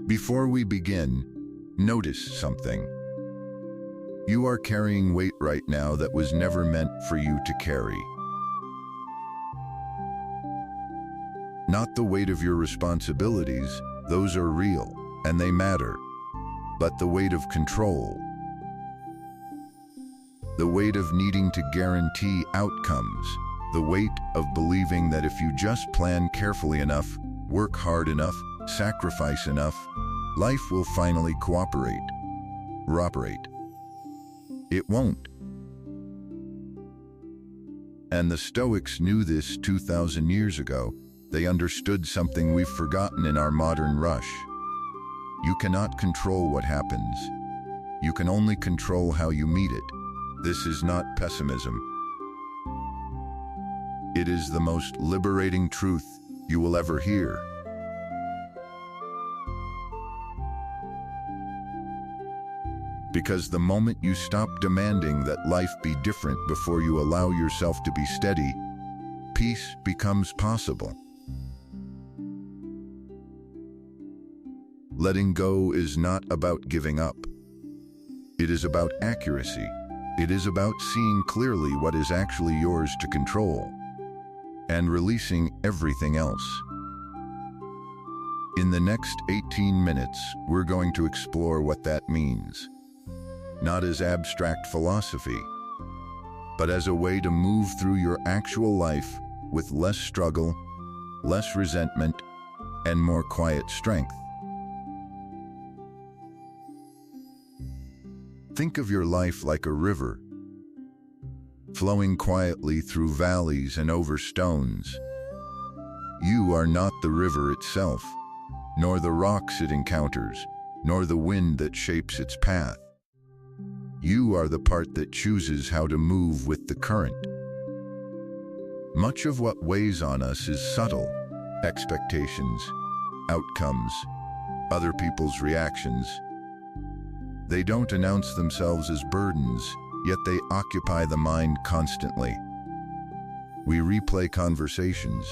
Before we begin, notice something. You are carrying weight right now that was never meant for you to carry. Not the weight of your responsibilities, those are real, and they matter, but the weight of control. The weight of needing to guarantee outcomes. The weight of believing that if you just plan carefully enough, work hard enough, sacrifice enough, life will finally cooperate. It won't. And the Stoics knew this 2,000 years ago. They understood something we've forgotten in our modern rush. You cannot control what happens. You can only control how you meet it. This is not pessimism. It is the most liberating truth you will ever hear. Because the moment you stop demanding that life be different before you allow yourself to be steady, peace becomes possible. Letting go is not about giving up. It is about accuracy. It is about seeing clearly what is actually yours to control and releasing everything else. In the next 18 minutes, we're going to explore what that means. Not as abstract philosophy, but as a way to move through your actual life with less struggle, less resentment, and more quiet strength. Think of your life like a river, flowing quietly through valleys and over stones. You are not the river itself, nor the rocks it encounters, nor the wind that shapes its path. You are the part that chooses how to move with the current. Much of what weighs on us is subtle: expectations, outcomes, other people's reactions. They don't announce themselves as burdens, yet they occupy the mind constantly. We replay conversations.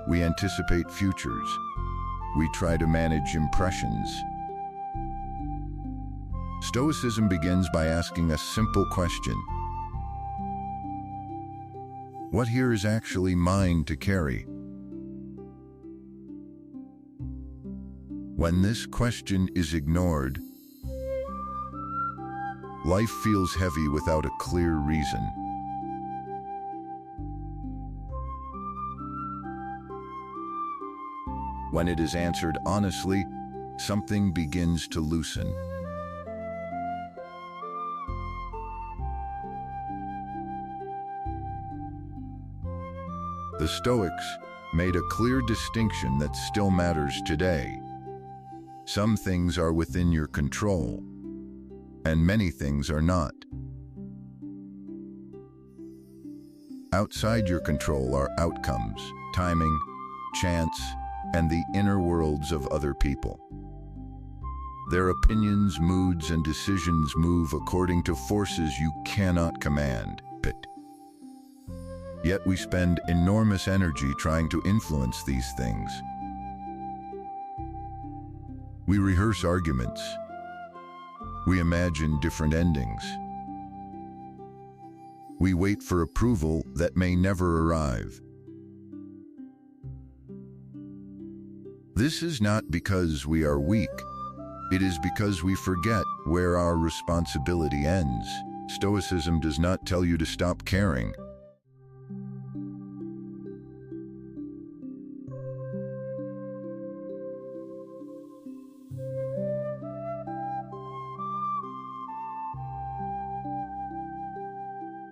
We anticipate futures. We try to manage impressions. Stoicism begins by asking a simple question. What here is actually mine to carry? When this question is ignored, life feels heavy without a clear reason. When it is answered honestly, something begins to loosen. The Stoics made a clear distinction that still matters today. Some things are within your control, and many things are not. Outside your control are outcomes, timing, chance, and the inner worlds of other people. Their opinions, moods, and decisions move according to forces you cannot command. Yet we spend enormous energy trying to influence these things. We rehearse arguments. We imagine different endings. We wait for approval that may never arrive. This is not because we are weak. It is because we forget where our responsibility ends. Stoicism does not tell you to stop caring.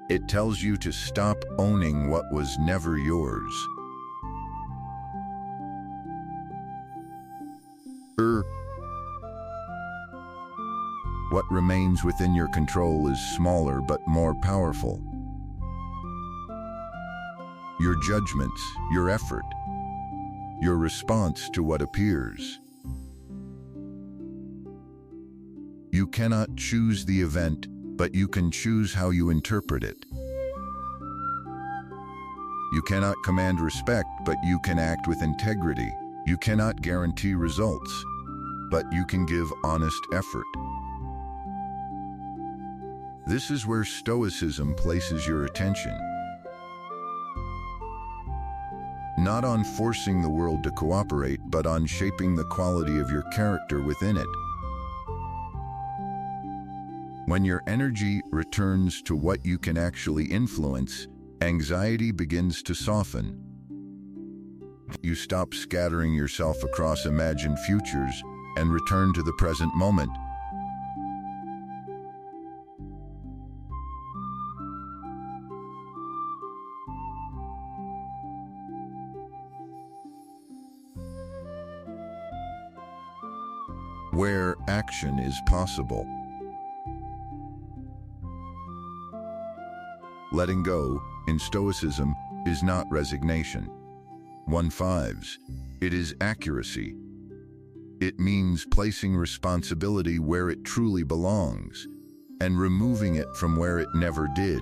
It tells you to stop owning what was never yours. What remains within your control is smaller but more powerful. Your judgments, your effort, your response to what appears. You cannot choose the event, but you can choose how you interpret it. You cannot command respect, but you can act with integrity. You cannot guarantee results, but you can give honest effort. This is where Stoicism places your attention. Not on forcing the world to cooperate, but on shaping the quality of your character within it. When your energy returns to what you can actually influence, anxiety begins to soften. You stop scattering yourself across imagined futures and return to the present moment. Where action is possible. Letting go, in Stoicism, is not resignation. 1.5. It is accuracy. It means placing responsibility where it truly belongs, and removing it from where it never did.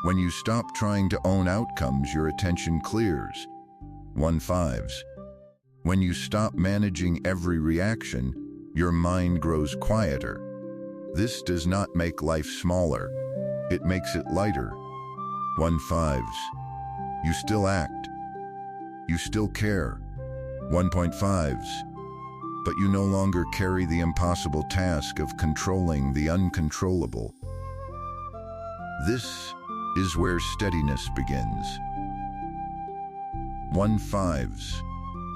When you stop trying to own outcomes, your attention clears. 1.5. When you stop managing every reaction, your mind grows quieter. This does not make life smaller. It makes it lighter. 1.5. You still act. You still care. 1.5. But you no longer carry the impossible task of controlling the uncontrollable. This is where steadiness begins. 1.5.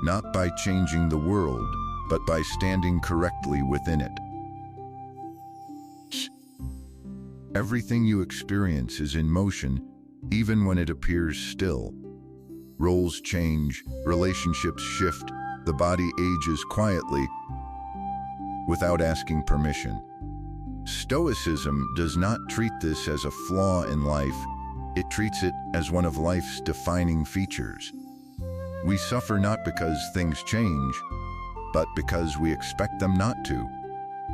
Not by changing the world, but by standing correctly within it. Everything you experience is in motion, even when it appears still. Roles change, relationships shift, the body ages quietly without asking permission. Stoicism does not treat this as a flaw in life, it treats it as one of life's defining features. We suffer not because things change, but because we expect them not to.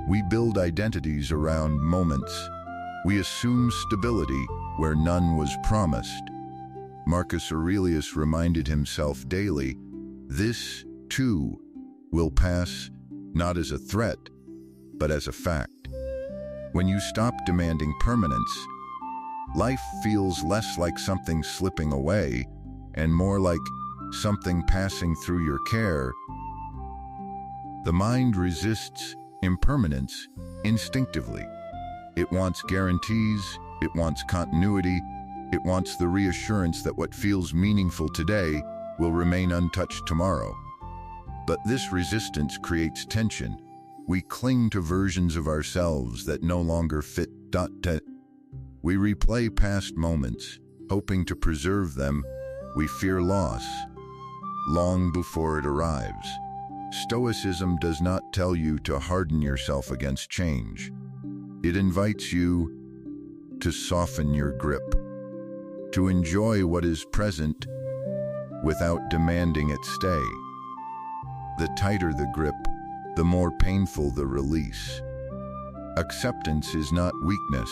We build identities around moments. We assume stability where none was promised. Marcus Aurelius reminded himself daily, this, too, will pass, not as a threat, but as a fact. When you stop demanding permanence, life feels less like something slipping away and more like something passing through your care. The mind resists impermanence instinctively. It wants guarantees, it wants continuity, it wants the reassurance that what feels meaningful today will remain untouched tomorrow. But this resistance creates tension. We cling to versions of ourselves that no longer fit. We replay past moments, hoping to preserve them. We fear loss long before it arrives. Stoicism does not tell you to harden yourself against change. It invites you to soften your grip, to enjoy what is present without demanding it stay. The tighter the grip, the more painful the release. Acceptance is not weakness.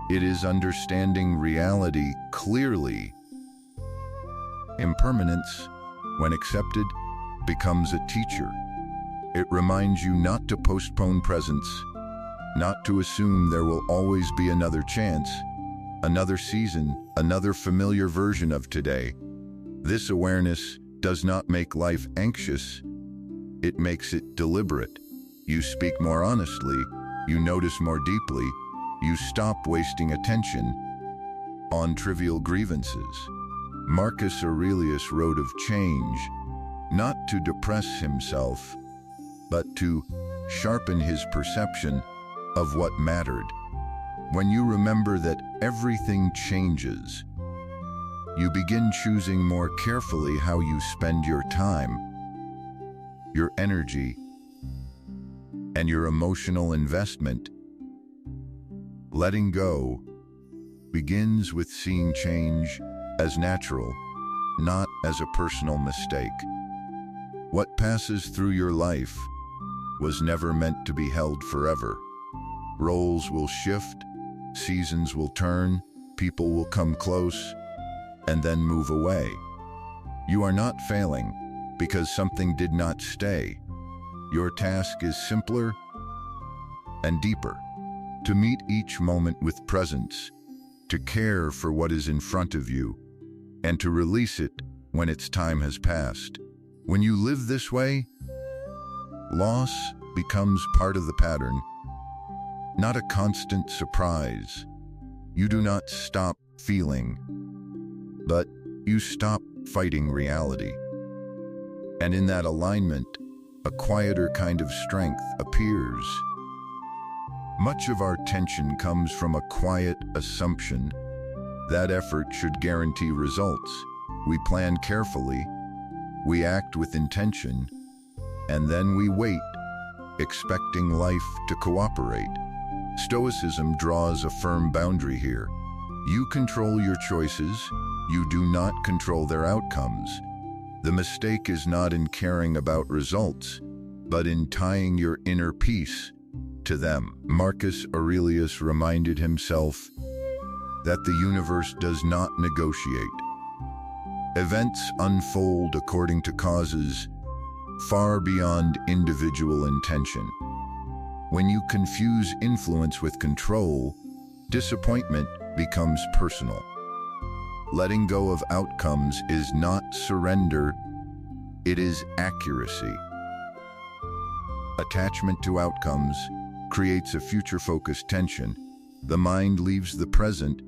It is understanding reality clearly. Impermanence, when accepted, becomes a teacher. It reminds you not to postpone presence, not to assume there will always be another chance, another season, another familiar version of today. This awareness does not make life anxious, it makes it deliberate. You speak more honestly, you notice more deeply, you stop wasting attention on trivial grievances. Marcus Aurelius wrote of change, not to depress himself, but to sharpen his perception of what mattered. When you remember that everything changes, you begin choosing more carefully how you spend your time, your energy, and your emotional investment. Letting go begins with seeing change as natural, not as a personal mistake. What passes through your life was never meant to be held forever. Roles will shift, seasons will turn, people will come close, and then move away. You are not failing because something did not stay. Your task is simpler and deeper: to meet each moment with presence, to care for what is in front of you, and to release it when its time has passed. When you live this way, loss becomes part of the pattern, not a constant surprise. You do not stop feeling, but you stop fighting reality. And in that alignment, a quieter kind of strength appears. Much of our tension comes from a quiet assumption that effort should guarantee results. We plan carefully, we act with intention, and then we wait, expecting life to cooperate. Stoicism draws a firm boundary here. You control your choices, you do not control their outcomes. The mistake is not in caring about results, but in tying your inner peace to them. Marcus Aurelius reminded himself that the universe does not negotiate. Events unfold according to causes far beyond individual intention. When you confuse influence with control, disappointment becomes personal. Letting go of outcomes is not surrender, it is accuracy. Attachment to outcomes creates a future-focused tension. The mind leaves the present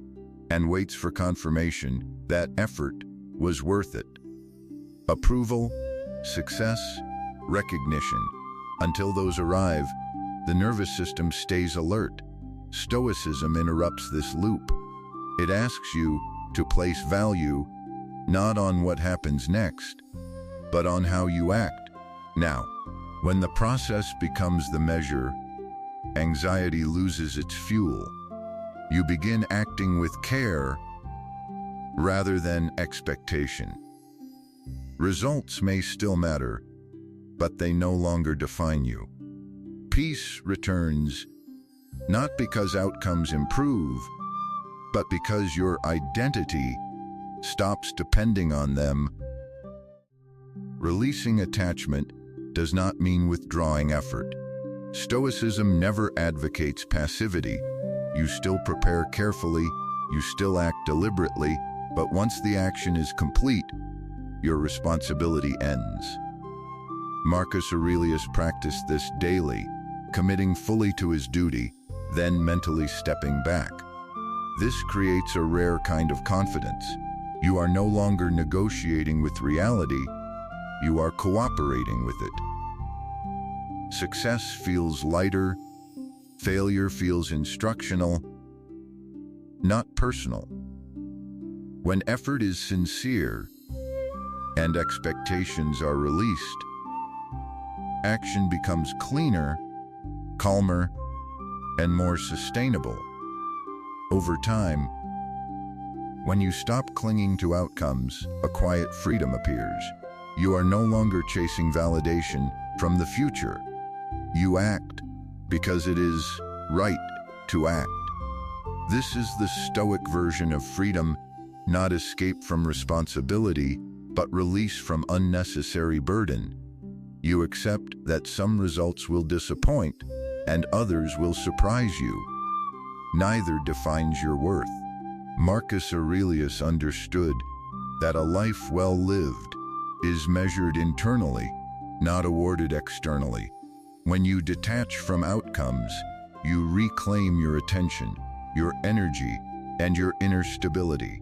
and waits for confirmation that effort was worth it. Approval, success, recognition. Until those arrive, the nervous system stays alert. Stoicism interrupts this loop. It asks you to place value not on what happens next, but on how you act now. When the process becomes the measure, anxiety loses its fuel. You begin acting with care rather than expectation. Results may still matter, but they no longer define you. Peace returns, not because outcomes improve, but because your identity stops depending on them. Releasing attachment does not mean withdrawing effort. Stoicism never advocates passivity. You still prepare carefully, you still act deliberately, but once the action is complete, your responsibility ends. Marcus Aurelius practiced this daily, committing fully to his duty, then mentally stepping back. This creates a rare kind of confidence. You are no longer negotiating with reality, you are cooperating with it. Success feels lighter, failure feels instructional, not personal. When effort is sincere and expectations are released, action becomes cleaner, calmer, and more sustainable. Over time, when you stop clinging to outcomes, a quiet freedom appears. You are no longer chasing validation from the future. You act because it is right to act. This is the Stoic version of freedom, not escape from responsibility, but release from unnecessary burden. You accept that some results will disappoint and others will surprise you. Neither defines your worth. Marcus Aurelius understood that a life well lived is measured internally, not awarded externally. When you detach from outcomes, you reclaim your attention, your energy, and your inner stability.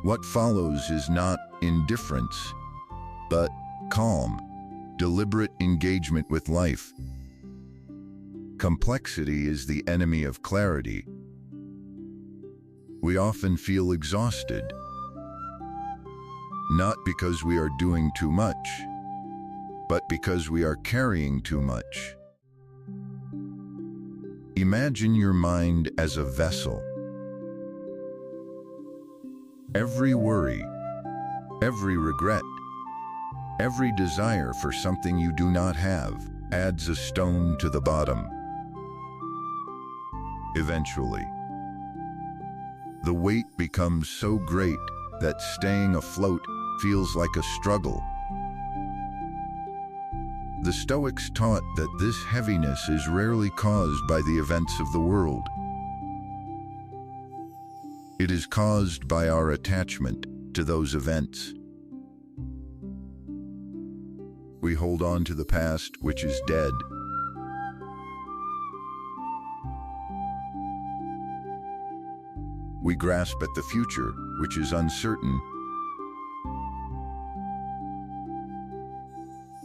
What follows is not indifference, but calm, deliberate engagement with life. Complexity is the enemy of clarity. We often feel exhausted, not because we are doing too much, but because we are carrying too much. Imagine your mind as a vessel. Every worry, every regret, every desire for something you do not have adds a stone to the bottom. Eventually, the weight becomes so great that staying afloat feels like a struggle. The Stoics taught that this heaviness is rarely caused by the events of the world. It is caused by our attachment to those events. We hold on to the past, which is dead. We grasp at the future, which is uncertain.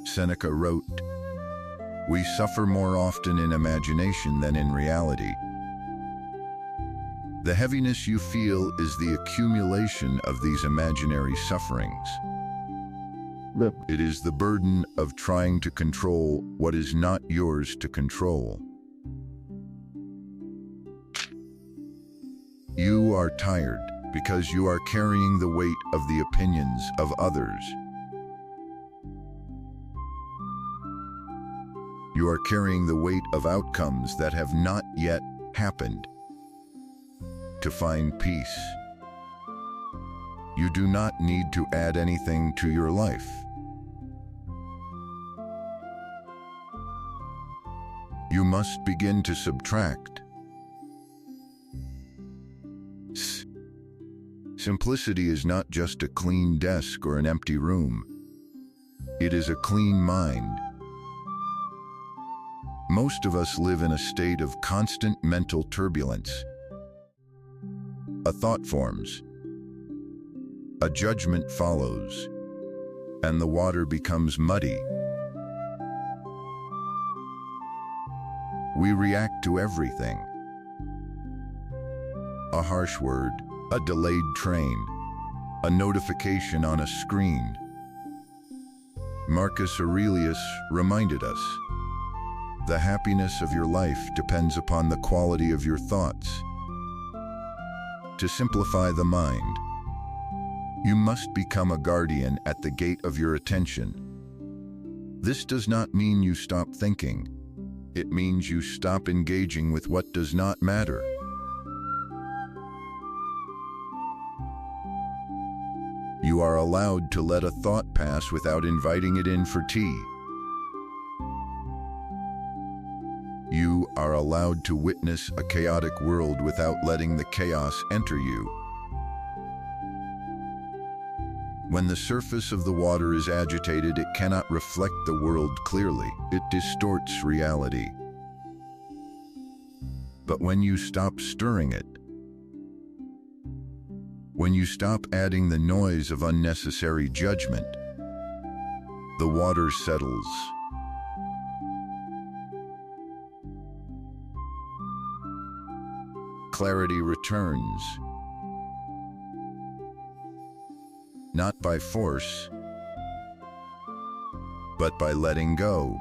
Seneca wrote, "We suffer more often in imagination than in reality." The heaviness you feel is the accumulation of these imaginary sufferings. It is the burden of trying to control what is not yours to control. You are tired because you are carrying the weight of the opinions of others. You are carrying the weight of outcomes that have not yet happened. To find peace, you do not need to add anything to your life. You must begin to subtract. Simplicity is not just a clean desk or an empty room. It is a clean mind. Most of us live in a state of constant mental turbulence. A thought forms, a judgment follows, and the water becomes muddy. We react to everything. A harsh word, a delayed train, a notification on a screen. Marcus Aurelius reminded us, the happiness of your life depends upon the quality of your thoughts. To simplify the mind, you must become a guardian at the gate of your attention. This does not mean you stop thinking. It means you stop engaging with what does not matter. You are allowed to let a thought pass without inviting it in for tea. You are allowed to witness a chaotic world without letting the chaos enter you. When the surface of the water is agitated, it cannot reflect the world clearly. It distorts reality. But when you stop stirring it, when you stop adding the noise of unnecessary judgment, the water settles. Clarity returns, not by force, but by letting go.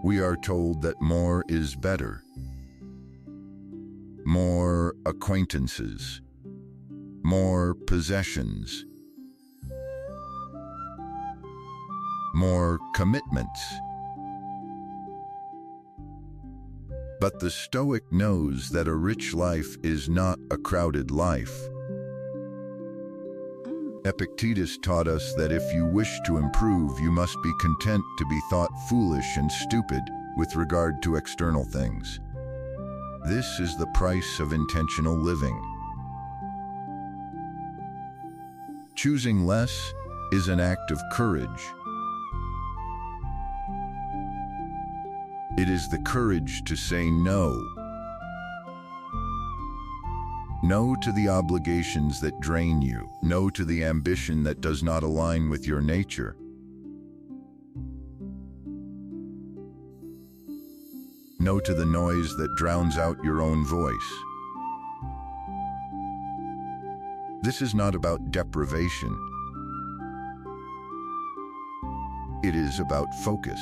We are told that more is better. More acquaintances, more possessions, more commitments. But the Stoic knows that a rich life is not a crowded life. Epictetus taught us that if you wish to improve, you must be content to be thought foolish and stupid with regard to external things. This is the price of intentional living. Choosing less is an act of courage. It is the courage to say no. No to the obligations that drain you. No to the ambition that does not align with your nature. No to the noise that drowns out your own voice. This is not about deprivation. It is about focus.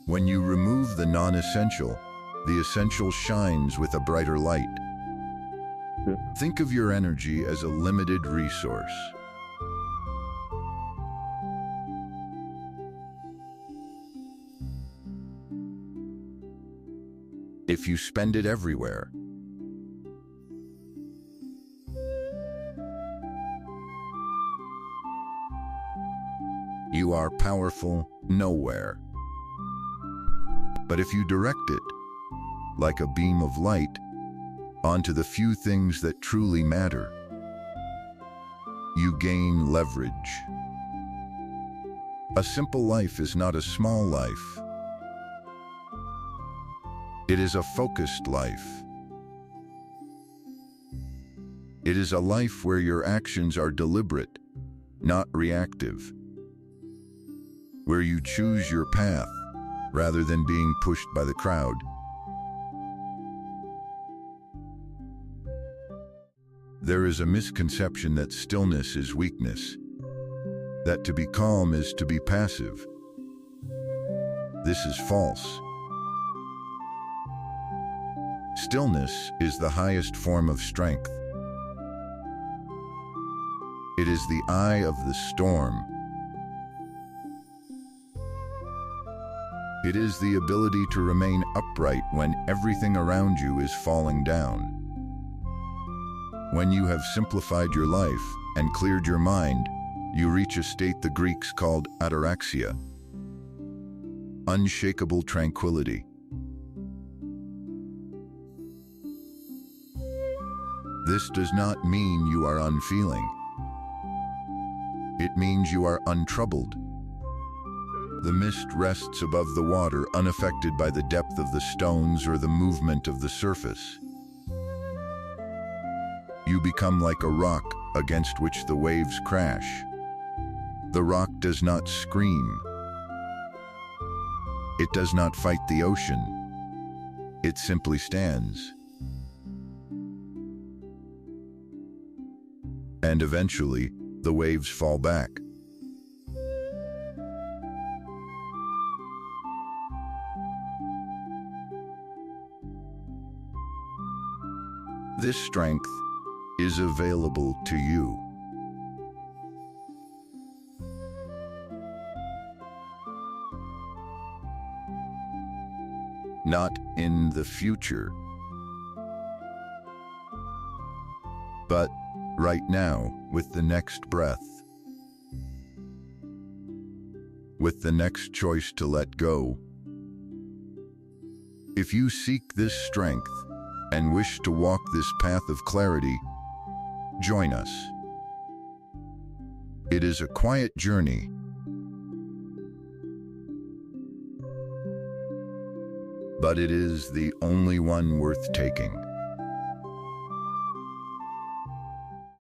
When you remove the non-essential, the essential shines with a brighter light. Think of your energy as a limited resource. If you spend it everywhere, You are powerful nowhere. But if you direct it, like a beam of light, onto the few things that truly matter, you gain leverage. A simple life is not a small life. It is a focused life. It is a life where your actions are deliberate, not reactive. Where you choose your path rather than being pushed by the crowd. There is a misconception that stillness is weakness, that to be calm is to be passive. This is false. Stillness is the highest form of strength. It is the eye of the storm. It is the ability to remain upright when everything around you is falling down. When you have simplified your life and cleared your mind, you reach a state the Greeks called ataraxia, unshakable tranquility. This does not mean you are unfeeling. It means you are untroubled. The mist rests above the water, unaffected by the depth of the stones or the movement of the surface. You become like a rock against which the waves crash. The rock does not scream. It does not fight the ocean. It simply stands. And eventually, the waves fall back. This strength is available to you. Not in the future, but right now, with the next breath, with the next choice to let go. If you seek this strength and wish to walk this path of clarity, join us. It is a quiet journey, but it is the only one worth taking.